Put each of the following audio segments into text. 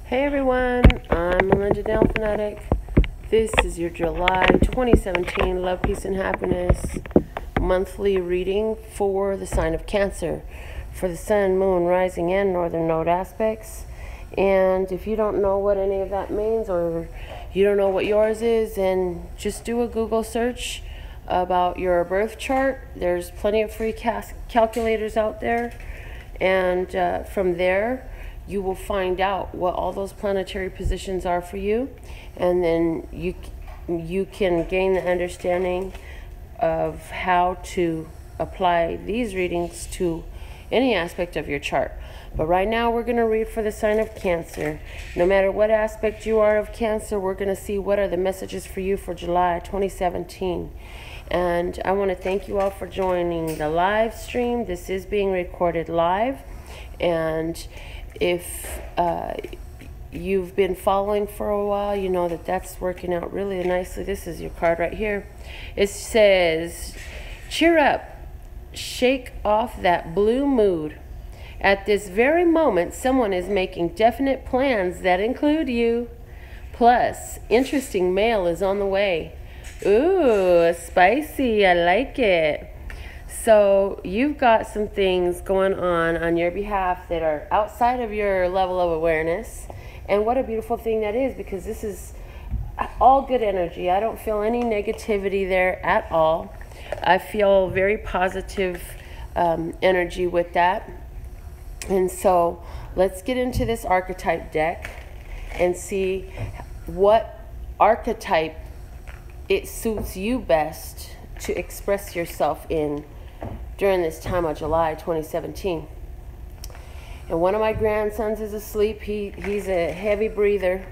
Hey everyone, I'm Melinda NailFanatic. This is your July 2017 Love, Peace, and Happiness monthly reading for the sign of Cancer, for the Sun, Moon, Rising, and Northern Node aspects. And if you don't know what any of that means, or you don't know what yours is, then just do a Google search about your birth chart. There's plenty of free calculators out there, and from there you will find out what all those planetary positions are for you, and then you can gain the understanding of how to apply these readings to any aspect of your chart. But right now we're going to read for the sign of Cancer. No matter what aspect you are of Cancer, we're going to see what are the messages for you for July 2017. And I want to thank you all for joining the live stream. This is being recorded live, and if you've been following for a while, you know that that's working out really nicely. This is your card right here. It says, cheer up, shake off that blue mood. At this very moment, someone is making definite plans that include you. Plus, interesting mail is on the way. Ooh, spicy, I like it. So you've got some things going on your behalf that are outside of your level of awareness. And what a beautiful thing that is, because this is all good energy. I don't feel any negativity there at all. I feel very positive energy with that. And so let's get into this archetype deck and see what archetype it suits you best to express yourself in during this time of July 2017. And one of my grandsons is asleep. He's a heavy breather,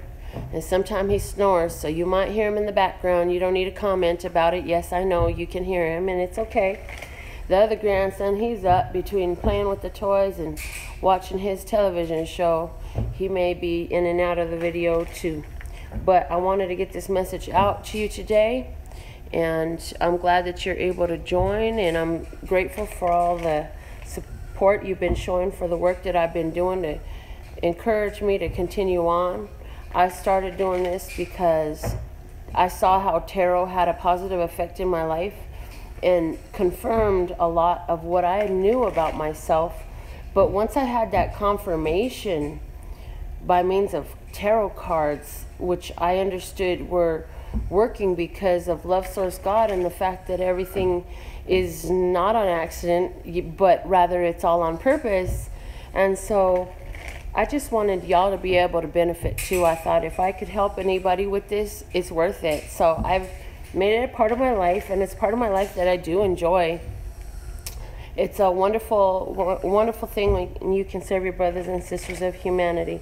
and sometimes he snores, so you might hear him in the background. You don't need to comment about it. Yes, I know you can hear him, and it's okay. The other grandson, he's up between playing with the toys and watching his television show. He may be in and out of the video too. But I wanted to get this message out to you today, and I'm glad that you're able to join, and I'm grateful for all the support you've been showing for the work that I've been doing to encourage me to continue on. I started doing this because I saw how tarot had a positive effect in my life and confirmed a lot of what I knew about myself. But once I had that confirmation by means of tarot cards, which I understood were working because of Love Source God and the fact that everything is not on accident, but rather it's all on purpose. And so I just wanted y'all to be able to benefit too. I thought if I could help anybody with this, it's worth it. So I've made it a part of my life, and it's part of my life that I do enjoy. It's a wonderful, wonderful thing when you can serve your brothers and sisters of humanity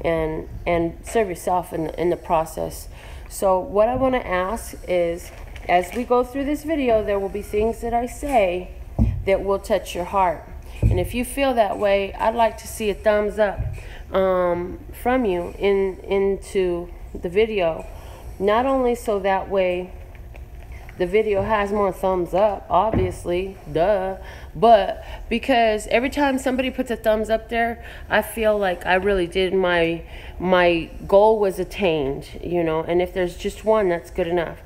and serve yourself in the process. So what I want to ask is, as we go through this video, there will be things that I say that will touch your heart. And if you feel that way, I'd like to see a thumbs up from you into the video. Not only so that way the video has more thumbs up, obviously, duh, but because every time somebody puts a thumbs up there, I feel like I really did my goal was attained, you know. And if there's just one, that's good enough.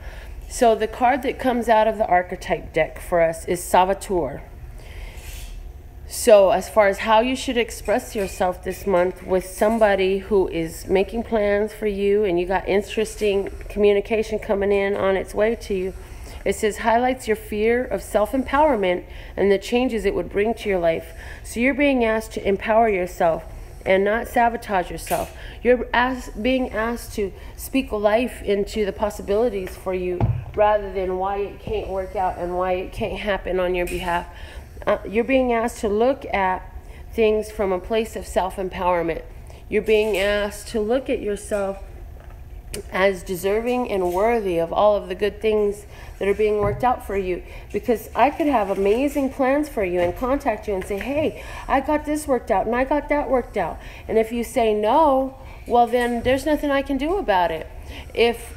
So the card that comes out of the archetype deck for us is Saboteur. So as far as how you should express yourself this month with somebody who is making plans for you, and you got interesting communication coming in on its way to you, it says highlights your fear of self-empowerment and the changes it would bring to your life. So you're being asked to empower yourself and not sabotage yourself. You're being asked to speak life into the possibilities for you, rather than why it can't work out and why it can't happen on your behalf. You're being asked to look at things from a place of self-empowerment. You're being asked to look at yourself as deserving and worthy of all of the good things that are being worked out for you. Because I could have amazing plans for you and contact you and say, hey, I got this worked out and I got that worked out. And if you say no, well then there's nothing I can do about it. If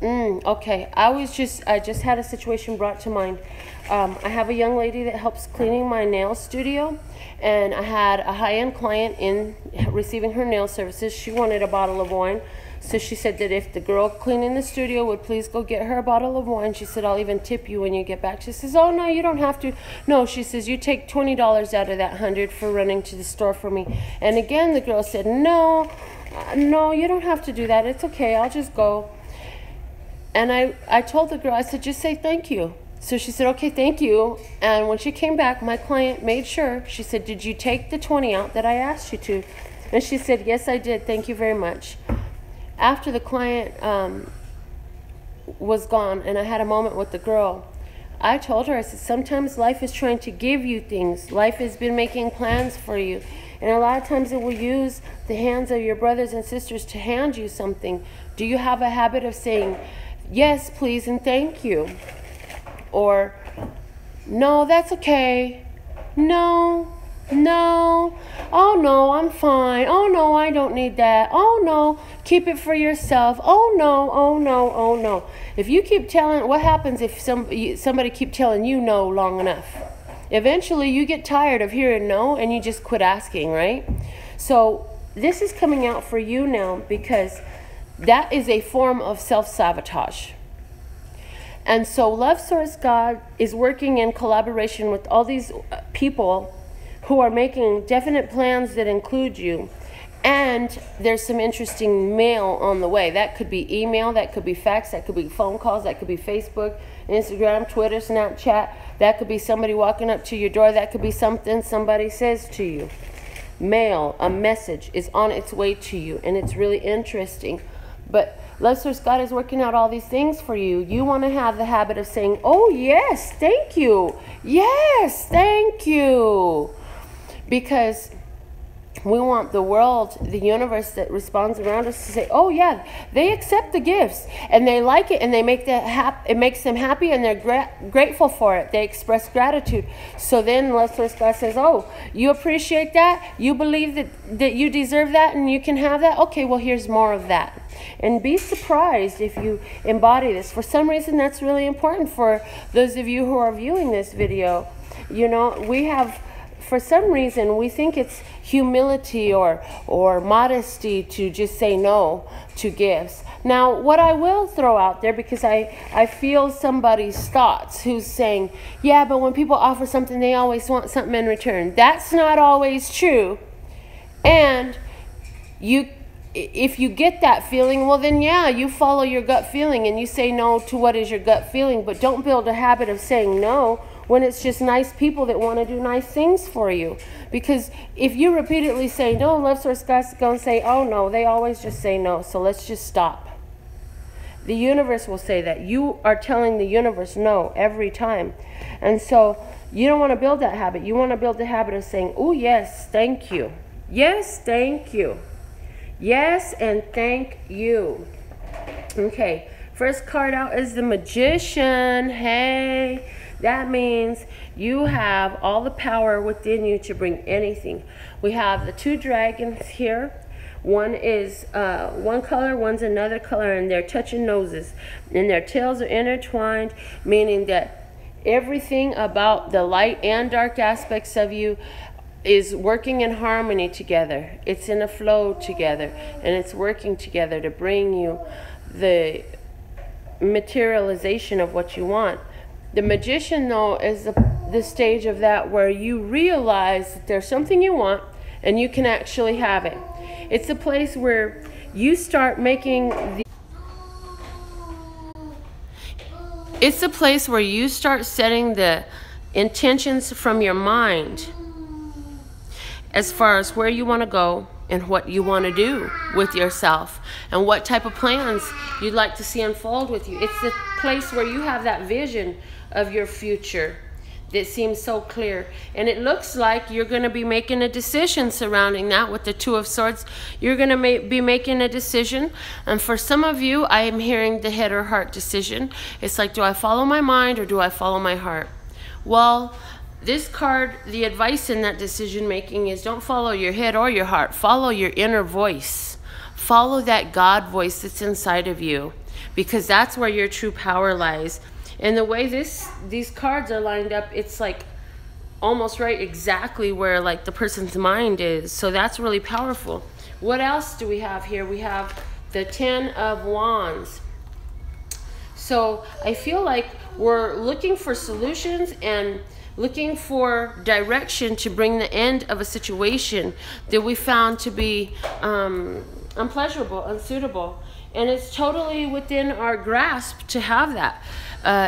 okay, I just had a situation brought to mind. I have a young lady that helps cleaning my nail studio, and I had a high-end client in receiving her nail services. She wanted a bottle of wine, so she said that if the girl cleaning the studio would please go get her a bottle of wine, she said, I'll even tip you when you get back. She says, oh, no, you don't have to. No, she says, you take $20 out of that 100 for running to the store for me. And again, the girl said, no, you don't have to do that. It's okay. I'll just go. And I told the girl, I said, just say thank you. So she said, okay, thank you. And when she came back, my client made sure, she said, did you take the 20 out that I asked you to? And she said, yes, I did. Thank you very much. After the client was gone and I had a moment with the girl, I told her, I said, sometimes life is trying to give you things. Life has been making plans for you. And a lot of times it will use the hands of your brothers and sisters to hand you something. Do you have a habit of saying, yes, please, and thank you? Or, no, that's okay. No. Oh, no, I'm fine. Oh, no, I don't need that. Oh, no, keep it for yourself. Oh, no, oh, no, oh, no. If you keep telling, what happens if somebody keep telling you no long enough? Eventually, you get tired of hearing no, and you just quit asking, right? So this is coming out for you now, because that is a form of self-sabotage. And so Love Source God is working in collaboration with all these people who are making definite plans that include you. And there's some interesting mail on the way. That could be email, that could be fax, that could be phone calls, that could be Facebook, Instagram, Twitter, Snapchat. That could be somebody walking up to your door. That could be something somebody says to you. Mail, a message is on its way to you, and it's really interesting. But Love Source God is working out all these things for you. You want to have the habit of saying, oh, yes, thank you. Yes, thank you. Because we want the world, the universe that responds around us to say, oh, yeah, they accept the gifts and they like it and they make it makes them happy and they're grateful for it. They express gratitude. So then Love Source God says, oh, you appreciate that? You believe that you deserve that and you can have that? Okay, well, here's more of that. And be surprised if you embody this. For some reason, that's really important for those of you who are viewing this video. You know, we have, for some reason, we think it's humility or modesty to just say no to gifts. Now, what I will throw out there, because I feel somebody's thoughts who's saying, yeah, but when people offer something, they always want something in return. That's not always true. And if you get that feeling, well then yeah, you follow your gut feeling and you say no to what is your gut feeling, but don't build a habit of saying no when it's just nice people that want to do nice things for you. Because if you repeatedly say no, Love Source God's going to say, oh no, they always just say no, so let's just stop. The universe will say that. You are telling the universe no every time. And so you don't want to build that habit. You want to build the habit of saying, oh yes, thank you. Yes, thank you. Yes, and thank you. Okay, first card out is the Magician. Hey, that means you have all the power within you to bring anything. We have the two dragons here. One is one color, one's another color, and they're touching noses. And their tails are intertwined, meaning that everything about the light and dark aspects of you is working in harmony together. It's in a flow together, and it's working together to bring you the materialization of what you want. The Magician, though, is the stage of that where you realize that there's something you want and you can actually have it. It's a place where you start making it's a place where you start setting the intentions from your mind as far as where you want to go and what you want to do with yourself and what type of plans you'd like to see unfold with you. It's the place where you have that vision of your future that seems so clear. And it looks like you're going to be making a decision surrounding that with the Two of Swords. You're going to be making a decision. And for some of you, I am hearing the head or heart decision. It's like, do I follow my mind or do I follow my heart? Well, this card, the advice in that decision making is don't follow your head or your heart. Follow your inner voice. Follow that God voice that's inside of you, because that's where your true power lies. And the way these cards are lined up, it's like almost right exactly where like the person's mind is. So that's really powerful. What else do we have here? We have the 10 of Wands. So I feel like we're looking for solutions and looking for direction to bring the end of a situation that we found to be unpleasurable, unsuitable. And it's totally within our grasp to have that.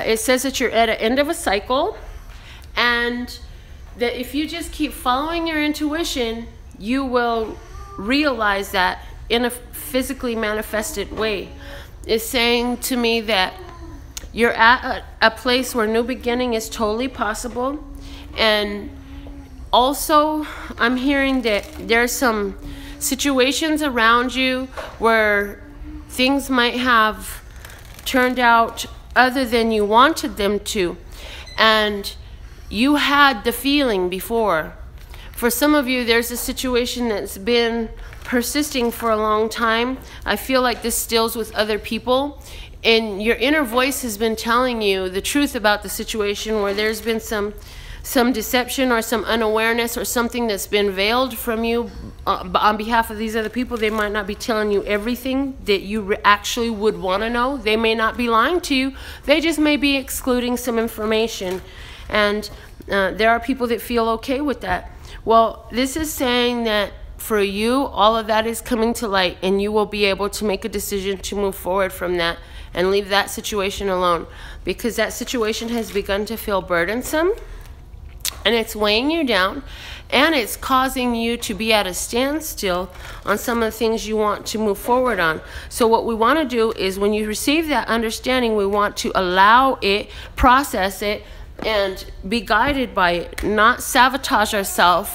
It says that you're at an end of a cycle, and that if you just keep following your intuition, you will realize that in a physically manifested way. It's saying to me that you're at a place where new beginning is totally possible. And also, I'm hearing that there's some situations around you where things might have turned out other than you wanted them to. And you had the feeling before. For some of you, there's a situation that's been persisting for a long time. I feel like this deals with other people. And your inner voice has been telling you the truth about the situation, where there's been some deception or some unawareness or something that's been veiled from you on behalf of these other people. They might not be telling you everything that you actually would want to know. They may not be lying to you. They just may be excluding some information. And there are people that feel okay with that. Well, this is saying that for you, all of that is coming to light, and you will be able to make a decision to move forward from that and leave that situation alone, because that situation has begun to feel burdensome, and it's weighing you down, and it's causing you to be at a standstill on some of the things you want to move forward on. So what we want to do is, when you receive that understanding, we want to allow it, process it, and be guided by it, not sabotage ourselves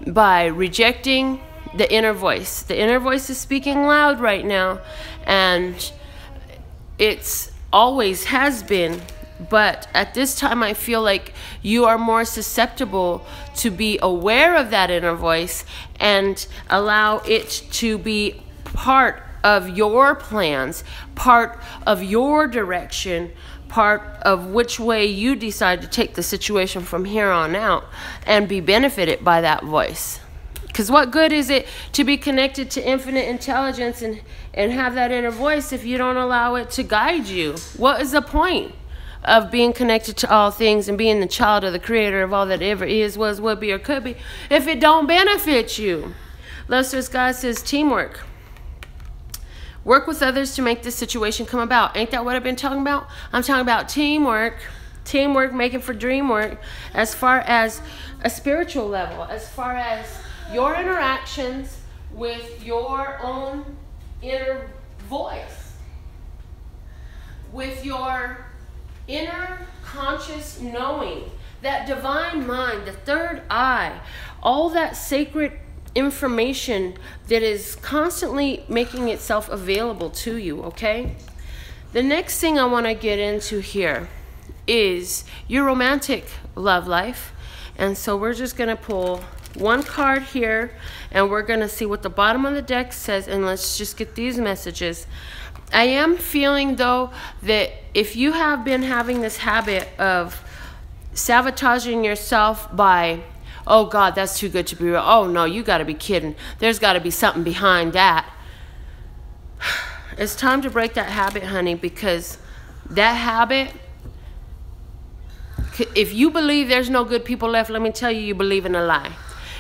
by rejecting the inner voice. The inner voice is speaking loud right now, and it's always has been. But at this time, I feel like you are more susceptible to be aware of that inner voice and allow it to be part of your plans, part of your direction, part of which way you decide to take the situation from here on out, and be benefited by that voice. Because what good is it to be connected to infinite intelligence and have that inner voice if you don't allow it to guide you? What is the point of being connected to all things and being the child of the creator of all that ever is, was, would be, or could be, if it don't benefit you? Love Source God says teamwork. Work with others to make this situation come about. Ain't that what I've been talking about? I'm talking about teamwork. Teamwork, making for dream work, as far as a spiritual level, as far as your interactions with your own inner voice, with your inner conscious knowing, that divine mind, the third eye, all that sacred information that is constantly making itself available to you, okay? The next thing I want to get into here is your romantic love life. And so we're just going to pull one card here, and we're going to see what the bottom of the deck says, and let's just get these messages. I am feeling, though, that if you have been having this habit of sabotaging yourself by, oh God, that's too good to be real. Oh no, you got to be kidding. There's got to be something behind that. It's time to break that habit, honey, because that habit, if you believe there's no good people left, let me tell you, you believe in a lie.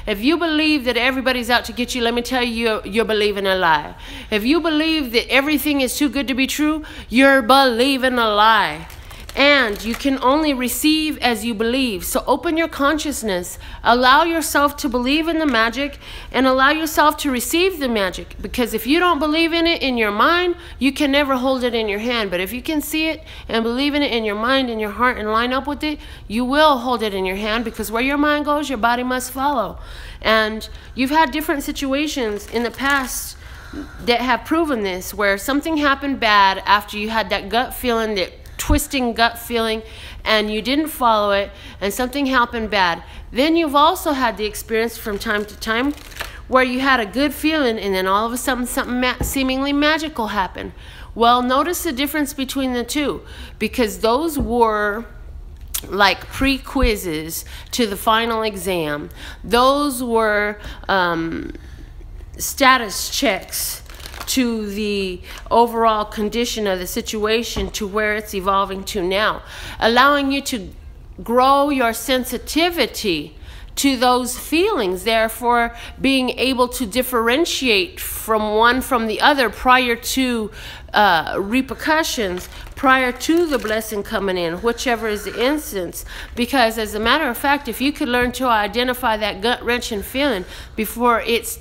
If you believe that everybody's out to get you, let me tell you, you're believing a lie. If you believe that everything is too good to be true, you're believing a lie. And you can only receive as you believe. So open your consciousness. Allow yourself to believe in the magic and allow yourself to receive the magic. Because if you don't believe in it in your mind, you can never hold it in your hand. But if you can see it and believe in it in your mind and your heart and line up with it, you will hold it in your hand, because where your mind goes, your body must follow. And you've had different situations in the past that have proven this, where something happened bad after you had that gut feeling, that twisting gut feeling, and you didn't follow it, and something happened bad. Then you've also had the experience from time to time where you had a good feeling, and then all of a sudden something seemingly magical happened. Well, notice the difference between the two, because those were like pre-quizzes to the final exam. Those were status checks to the overall condition of the situation, to where it's evolving to now, allowing you to grow your sensitivity to those feelings, therefore being able to differentiate from one from the other prior to repercussions, prior to the blessing coming in, whichever is the instance. Because as a matter of fact, if you could learn to identify that gut-wrenching feeling before it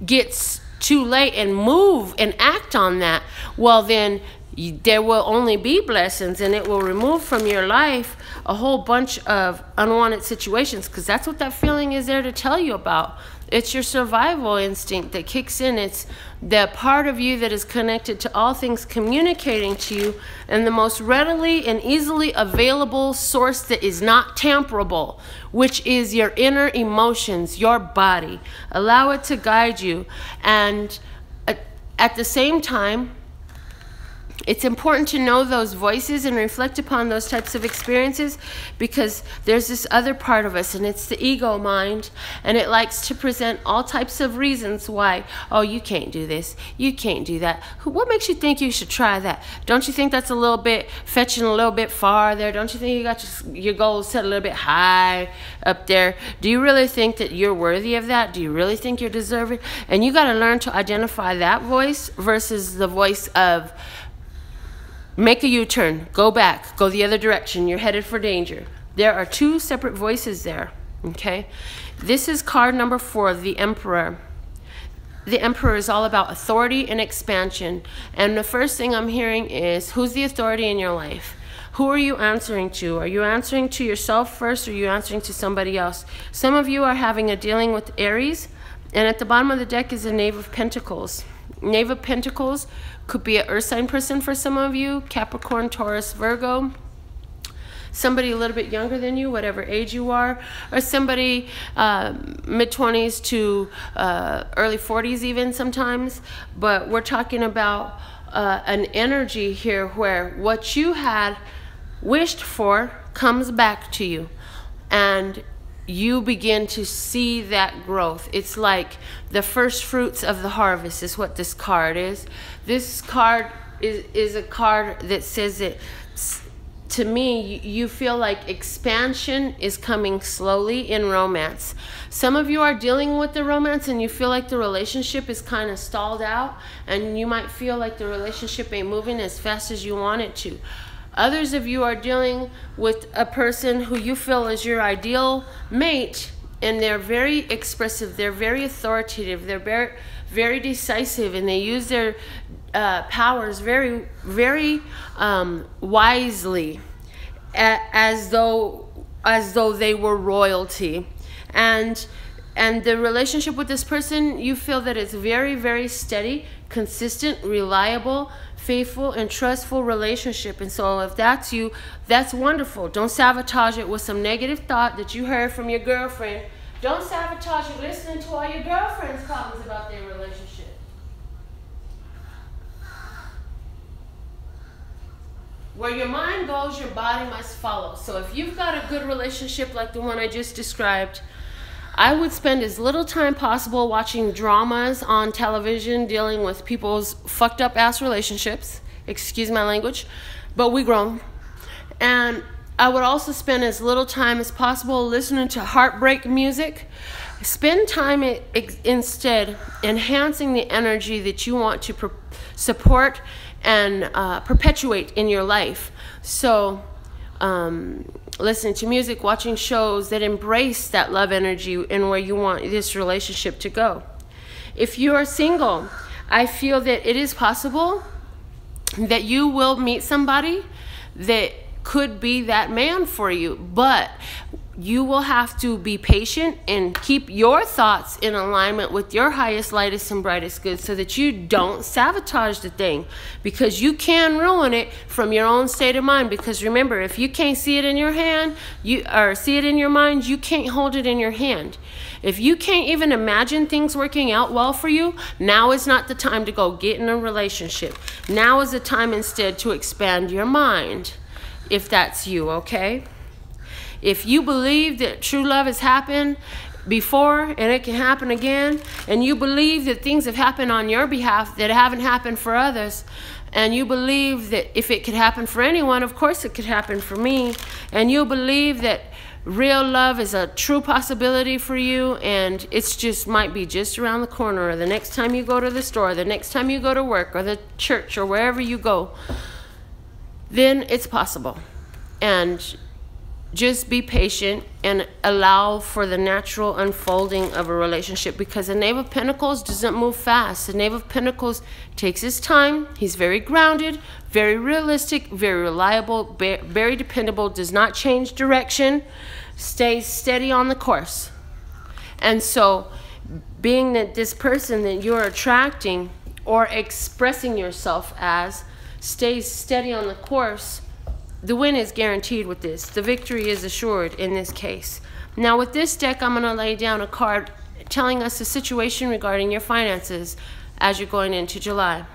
gets too late and move and act on that, well then there will only be blessings, and it will remove from your life a whole bunch of unwanted situations, because that's what that feeling is there to tell you about. It's your survival instinct that kicks in. It's the part of you that is connected to all things communicating to you, and the most readily and easily available source that is not tamperable, which is your inner emotions, your body. Allow it to guide you. And at the same time, it's important to know those voices and reflect upon those types of experiences, because there's this other part of us, and it's the ego mind, and it likes to present all types of reasons why. Oh, you can't do this, you can't do that. What makes you think you should try that? Don't you think that's a little bit fetching a little bit farther? Don't you think you got your goals set a little bit high up there? Do you really think that you're worthy of that? Do you really think you're deserving? And you got to learn to identify that voice versus the voice of, make a U-turn, go back, go the other direction, you're headed for danger. There are two separate voices there, okay? This is card number 4, the Emperor. The Emperor is all about authority and expansion. And the first thing I'm hearing is, who's the authority in your life? Who are you answering to? Are you answering to yourself first, or are you answering to somebody else? Some of you are having a dealing with Aries, and at the bottom of the deck is a Knave of Pentacles. Knave of Pentacles could be an earth sign person for some of you, Capricorn, Taurus, Virgo, somebody a little bit younger than you, whatever age you are, or somebody mid-20s to early 40s even sometimes. But we're talking about an energy here where what you had wished for comes back to you, and you begin to see that growth. It's like the first fruits of the harvest is what this card is. This card is a card that says that, to me, you feel like expansion is coming slowly in romance. Some of you are dealing with the romance and you feel like the relationship is kind of stalled out, and you might feel like the relationship ain't moving as fast as you want it to. Others of you are dealing with a person who you feel is your ideal mate, and they're very expressive, they're very authoritative, they're very, very decisive, and they use their powers very, very wisely, as though they were royalty. And the relationship with this person, you feel that it's very, very steady, consistent, reliable, faithful, and trustful relationship. And so if that's you, that's wonderful. Don't sabotage it with some negative thought that you heard from your girlfriend. Don't sabotage it listening to all your girlfriend's problems about their relationship. Where your mind goes, your body must follow. So if you've got a good relationship like the one I just described, I would spend as little time possible watching dramas on television dealing with people's fucked up ass relationships. Excuse my language, but we grown. And I would also spend as little time as possible listening to heartbreak music. Spend time instead enhancing the energy that you want to support and perpetuate in your life. So listening to music, watching shows that embrace that love energy and where you want this relationship to go. If you are single, I feel that it is possible that you will meet somebody that could be that man for you, but you will have to be patient and keep your thoughts in alignment with your highest, lightest, and brightest good so that you don't sabotage the thing, because you can ruin it from your own state of mind. Because remember, if you can't see it in your hand, or see it in your mind, you can't hold it in your hand. If you can't even imagine things working out well for you, now is not the time to go get in a relationship. Now is the time instead to expand your mind, if that's you, okay? If you believe that true love has happened before and it can happen again, and you believe that things have happened on your behalf that haven't happened for others, and you believe that if it could happen for anyone, of course it could happen for me, and you believe that real love is a true possibility for you, and it's just might be just around the corner, or the next time you go to the store, the next time you go to work, or the church, or wherever you go, then it's possible. And just be patient and allow for the natural unfolding of a relationship, because the Knave of Pentacles doesn't move fast. The Knave of Pentacles takes his time. He's very grounded, very realistic, very reliable, very dependable, does not change direction, stays steady on the course. And so being that this person that you're attracting or expressing yourself as stays steady on the course, the win is guaranteed with this. The victory is assured in this case. Now with this deck, I'm going to lay down a card telling us the situation regarding your finances as you're going into July.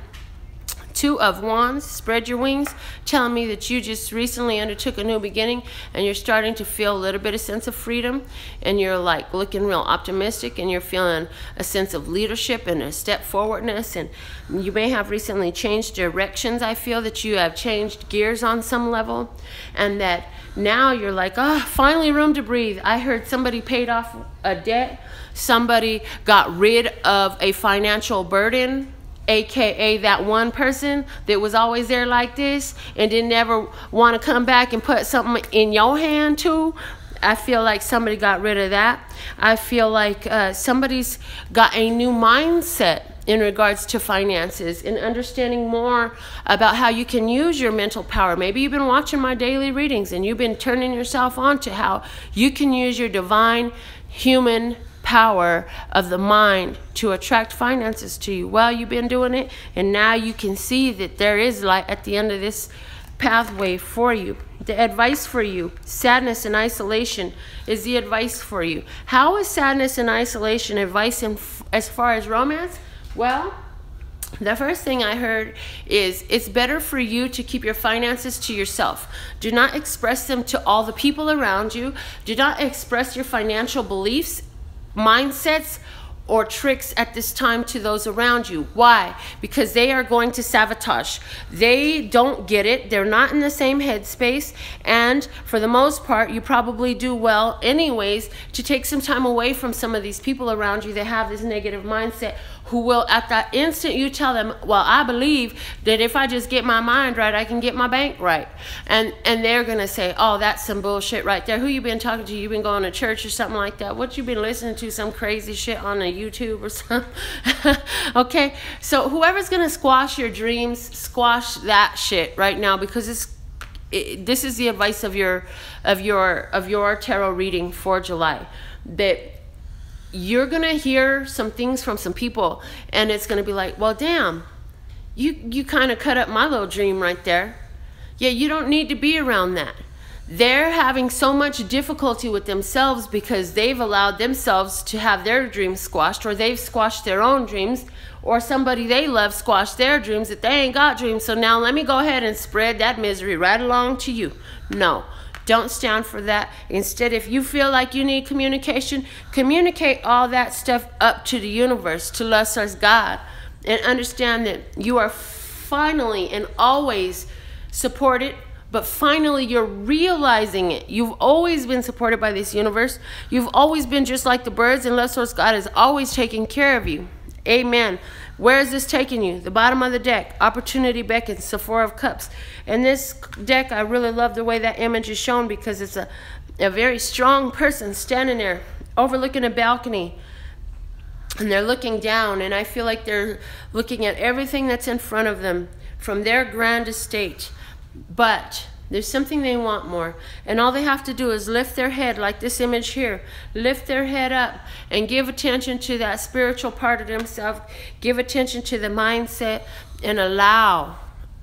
Two of Wands, spread your wings, telling me that you just recently undertook a new beginning and you're starting to feel a little bit of sense of freedom, and you're like looking real optimistic, and you're feeling a sense of leadership and a step forwardness, and you may have recently changed directions. I feel that you have changed gears on some level, and that now you're like, oh, finally room to breathe. I heard somebody paid off a debt, somebody got rid of a financial burden, AKA that one person that was always there like this and didn't ever want to come back and put something in your hand too. I feel like somebody got rid of that. I feel like somebody's got a new mindset in regards to finances and understanding more about how you can use your mental power. Maybe you've been watching my daily readings and you've been turning yourself on to how you can use your divine human power of the mind to attract finances to you. Well, you've been doing it, and now you can see that there is light at the end of this pathway for you. The advice for you, sadness and isolation, is the advice for you. How is sadness and isolation advice as far as romance? Well, the first thing I heard is it's better for you to keep your finances to yourself. Do not express them to all the people around you. Do not express your financial beliefs, mindsets, or tricks at this time to those around you. Why? Because they are going to sabotage. They don't get it. They're not in the same headspace. And for the most part, you probably do well anyways to take some time away from some of these people around you that have this negative mindset, who will at that instant you tell them, well, I believe that if I just get my mind right, I can get my bank right. And they're going to say, oh, that's some bullshit right there. Who you been talking to? You been going to church or something like that? What you been listening to? Some crazy shit on a YouTube or something? Okay, so whoever's going to squash your dreams, squash that shit right now, because this is the advice of your tarot reading for July. That you're going to hear some things from some people, and it's going to be like, well, damn, you kind of cut up my little dream right there. Yeah, you don't need to be around that. They're having so much difficulty with themselves because they've allowed themselves to have their dreams squashed, or they've squashed their own dreams, or somebody they love squashed their dreams that they ain't got dreams. So now let me go ahead and spread that misery right along to you. No. Don't stand for that. Instead, if you feel like you need communication, communicate all that stuff up to the universe, to us as God, and understand that you are finally and always supported, but finally you're realizing it. You've always been supported by this universe. You've always been just like the birds, and Love Source God is always taking care of you. Amen. Where is this taking you? The bottom of the deck. Opportunity beckons, the Four of Cups. And this deck, I really love the way that image is shown, because it's a very strong person standing there overlooking a balcony. And they're looking down, and I feel like they're looking at everything that's in front of them from their grand estate. But There's something they want more. And all they have to do is lift their head, like this image here. Lift their head up and give attention to that spiritual part of themselves. Give attention to the mindset and allow.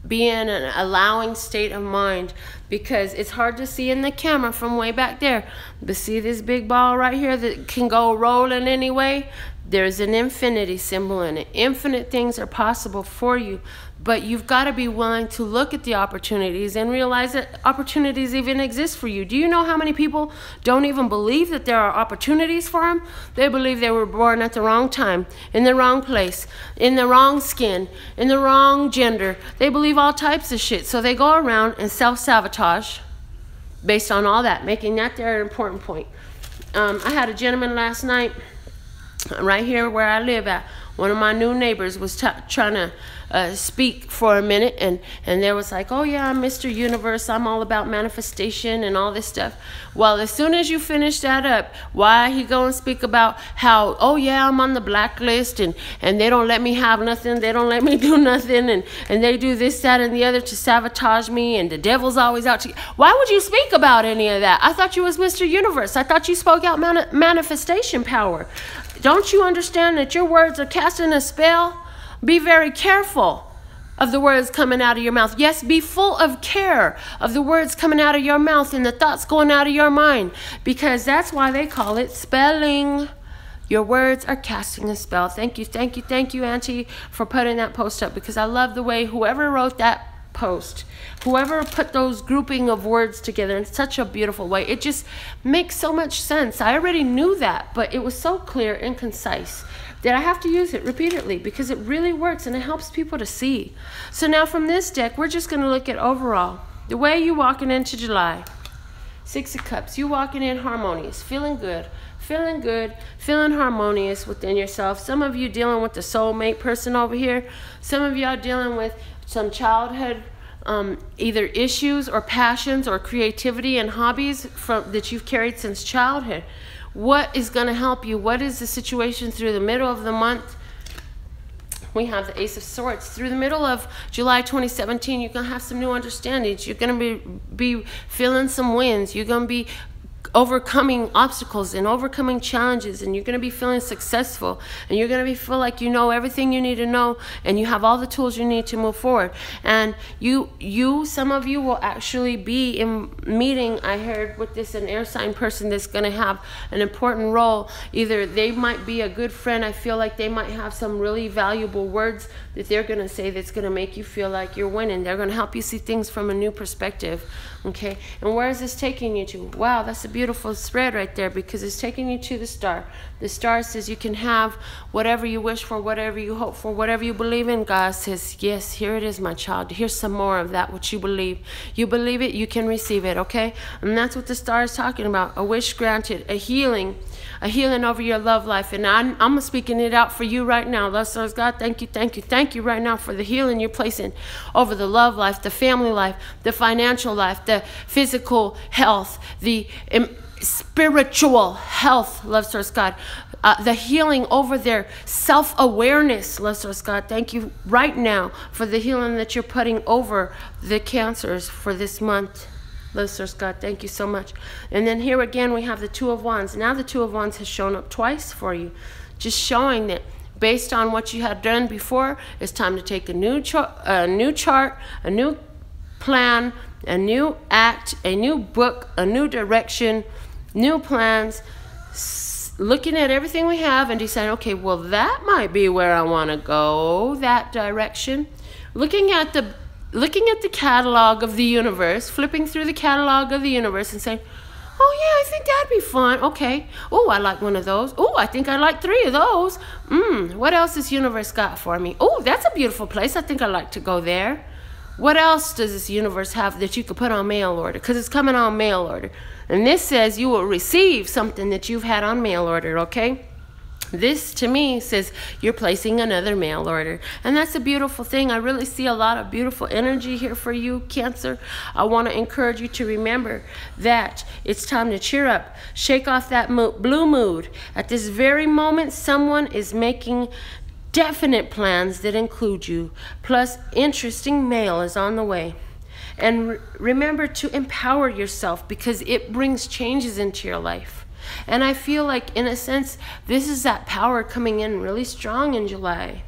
Be in an allowing state of mind, because it's hard to see in the camera from way back there. But see this big ball right here that can go rolling anyway? There's an infinity symbol in it. Infinite things are possible for you. But you've got to be willing to look at the opportunities and realize that opportunities even exist for you. Do you know how many people don't even believe that there are opportunities for them? They believe they were born at the wrong time, in the wrong place, in the wrong skin, in the wrong gender. They believe all types of shit. So they go around and self-sabotage based on all that, making that their important point. I had a gentleman last night right here where I live at. One of my new neighbors was trying to speak for a minute, and there was like, oh yeah, I'm Mr. Universe, I'm all about manifestation and all this stuff. Well, as soon as you finish that up, why he go and speak about how, oh yeah, I'm on the blacklist, and they don't let me have nothing, they don't let me do nothing, and they do this, that, and the other to sabotage me, and the devil's always out to... Why would you speak about any of that? I thought you was Mr. Universe. I thought you spoke out manifestation power. Don't you understand that your words are casting a spell? Be very careful of the words coming out of your mouth. Yes, be full of care of the words coming out of your mouth and the thoughts going out of your mind, because that's why they call it spelling. Your words are casting a spell. Thank you, thank you, thank you, Auntie, for putting that post up, because I love the way whoever wrote that post, whoever put those grouping of words together in such a beautiful way, it just makes so much sense. I already knew that, but it was so clear and concise that I have to use it repeatedly, because it really works and it helps people to see. So now from this deck, we're just going to look at overall the way you walking into July. Six of Cups, you walking in harmonious, feeling good, feeling harmonious within yourself. Some of you dealing with the soulmate person over here. Some of y'all dealing with some childhood either issues or passions or creativity and hobbies that you've carried since childhood. What is going to help you? What is the situation through the middle of the month? We have the Ace of Swords. Through the middle of July 2017, you're going to have some new understandings. You're going to be feeling some wins. You're going to be overcoming obstacles and overcoming challenges, and you're going to be feeling successful, and you're going to feel like you know everything you need to know, and you have all the tools you need to move forward. And some of you will actually be in meeting, I heard, with an air sign person that's going to have an important role. Either they might be a good friend. I feel like they might have some really valuable words that they're going to say that's going to make you feel like you're winning. They're going to help you see things from a new perspective. Okay, and where is this taking you to? Wow, that's a beautiful spread right there, because it's taking you to the star. The star says you can have whatever you wish for, whatever you hope for, whatever you believe in. God says, yes, here it is, my child. Here's some more of that, what you believe. You believe it, you can receive it, okay? And that's what the star is talking about. A wish granted, a healing over your love life. And I'm speaking it out for you right now. Love stars, God, thank you right now for the healing you're placing over the love life, the family life, the financial life, the physical health, the spiritual health, love stars, God. The healing over their self-awareness, love stars, God. Thank you right now for the healing that you're putting over the cancers for this month. Love stars, God, thank you so much. And then here again we have the Two of Wands. Now the Two of Wands has shown up twice for you, just showing that based on what you had done before, it's time to take a new chart, a new plan, a new act, a new book, a new direction, new plans, looking at everything we have and deciding, okay, well, that might be where I want to go, that direction. Looking at the catalog of the universe, flipping through the catalog of the universe and saying, oh yeah, I think that'd be fun. Okay. Oh, I like one of those. Oh, I think I like 3 of those. What else has universe got for me? Oh, that's a beautiful place. I think I'd like to go there. What else does this universe have that you could put on mail order? Because it's coming on mail order. And this says you will receive something that you've had on mail order, okay? This, to me, says you're placing another mail order. And that's a beautiful thing. I really see a lot of beautiful energy here for you, Cancer. I want to encourage you to remember that it's time to cheer up. Shake off that blue mood. At this very moment, someone is making definite plans that include you. Plus, interesting mail is on the way. And remember to empower yourself, because it brings changes into your life. And I feel like, in a sense, this is that power coming in really strong in July.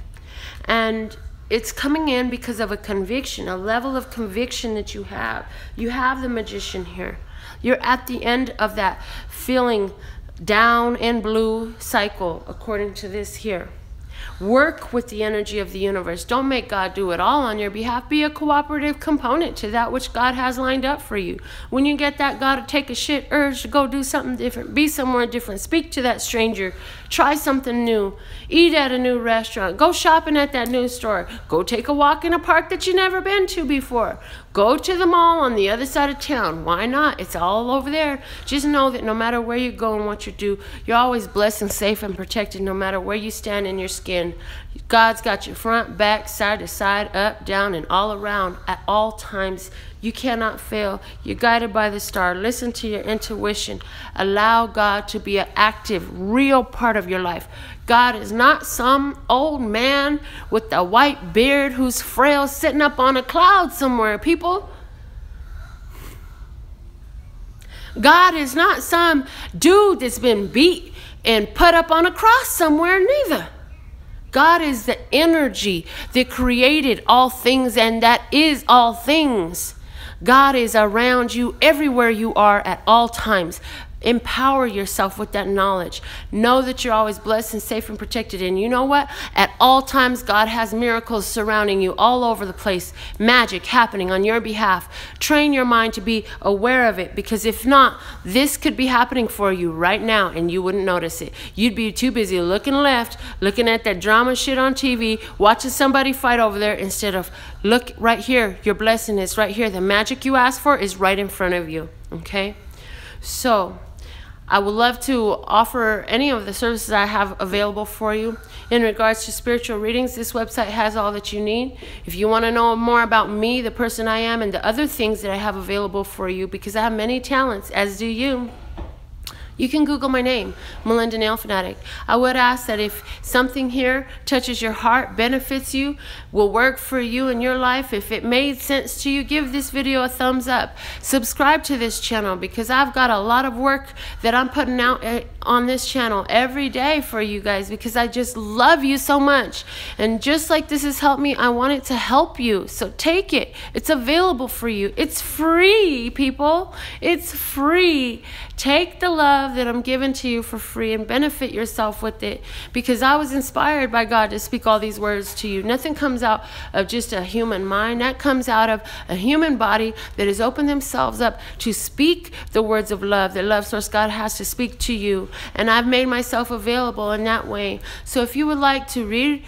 And it's coming in because of a conviction, a level of conviction that you have. You have the Magician here. You're at the end of that feeling down and blue cycle, according to this here. Work with the energy of the universe. Don't make God do it all on your behalf. Be a cooperative component to that which God has lined up for you. When you get that God to take a shit urge to go do something different, be somewhere different, speak to that stranger, try something new, eat at a new restaurant, go shopping at that new store, go take a walk in a park that you've never been to before, go to the mall on the other side of town. Why not? It's all over there. Just know that no matter where you go and what you do, you're always blessed and safe and protected, no matter where you stand in your skin. God's got you front, back, side to side, up, down, and all around at all times. You cannot fail. You're guided by the star. Listen to your intuition. Allow God to be an active, real part of your life. God is not some old man with a white beard who's frail sitting up on a cloud somewhere, people. God is not some dude that's been beat and put up on a cross somewhere, neither. God is the energy that created all things and that is all things. God is around you everywhere you are at all times. Empower yourself with that knowledge. Know that you're always blessed and safe and protected. And you know what? At all times, God has miracles surrounding you all over the place. Magic happening on your behalf. Train your mind to be aware of it, because if not, this could be happening for you right now and you wouldn't notice it. You'd be too busy looking left, looking at that drama shit on TV, watching somebody fight over there, instead of look right here. Your blessing is right here. The magic you asked for is right in front of you. Okay? So I would love to offer any of the services I have available for you. In regards to spiritual readings, this website has all that you need. If you want to know more about me, the person I am, and the other things that I have available for you, because I have many talents, as do you, you can Google my name, Melinda NailFanatic. I would ask that if something here touches your heart, benefits you, will work for you in your life, if it made sense to you, give this video a thumbs up. Subscribe to this channel, because I've got a lot of work that I'm putting out on this channel every day for you guys, because I just love you so much. And just like this has helped me, I want it to help you. So take it. It's available for you. It's free, people. It's free. Take the love that I'm giving to you for free and benefit yourself with it, because I was inspired by God to speak all these words to you. Nothing comes out of just a human mind. That comes out of a human body that has opened themselves up to speak the words of love that Love Source God has to speak to you. And I've made myself available in that way. So if you would like to read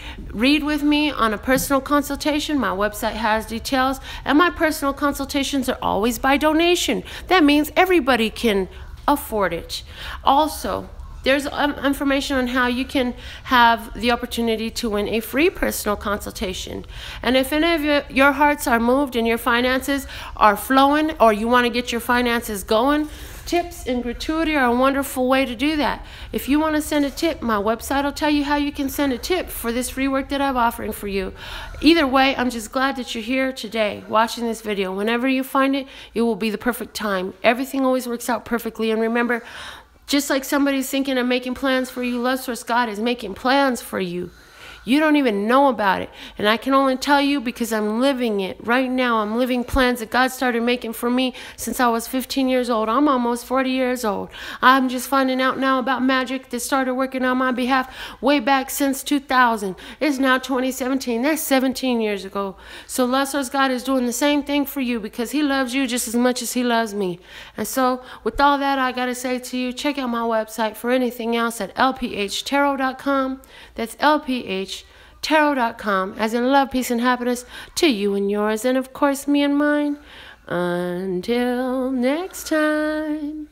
with me on a personal consultation, my website has details, and my personal consultations are always by donation. That means everybody can afford it. Also, there's information on how you can have the opportunity to win a free personal consultation. And if any of your hearts are moved and your finances are flowing, or you want to get your finances going, tips and gratuity are a wonderful way to do that. If you want to send a tip, my website will tell you how you can send a tip for this free work that I'm offering for you. Either way, I'm just glad that you're here today watching this video. Whenever you find it, it will be the perfect time. Everything always works out perfectly. And remember, just like somebody's thinking of making plans for you, Love Source God is making plans for you. You don't even know about it. And I can only tell you because I'm living it. Right now, I'm living plans that God started making for me since I was 15 years old. I'm almost 40 years old. I'm just finding out now about magic that started working on my behalf way back since 2000. It's now 2017. That's 17 years ago. So Love Source God is doing the same thing for you, because He loves you just as much as He loves me. And so with all that, I got to say to you, check out my website for anything else at lphtarot.com. That's lphtarot.com, as in love, peace, and happiness to you and yours, and of course me and mine. Until next time.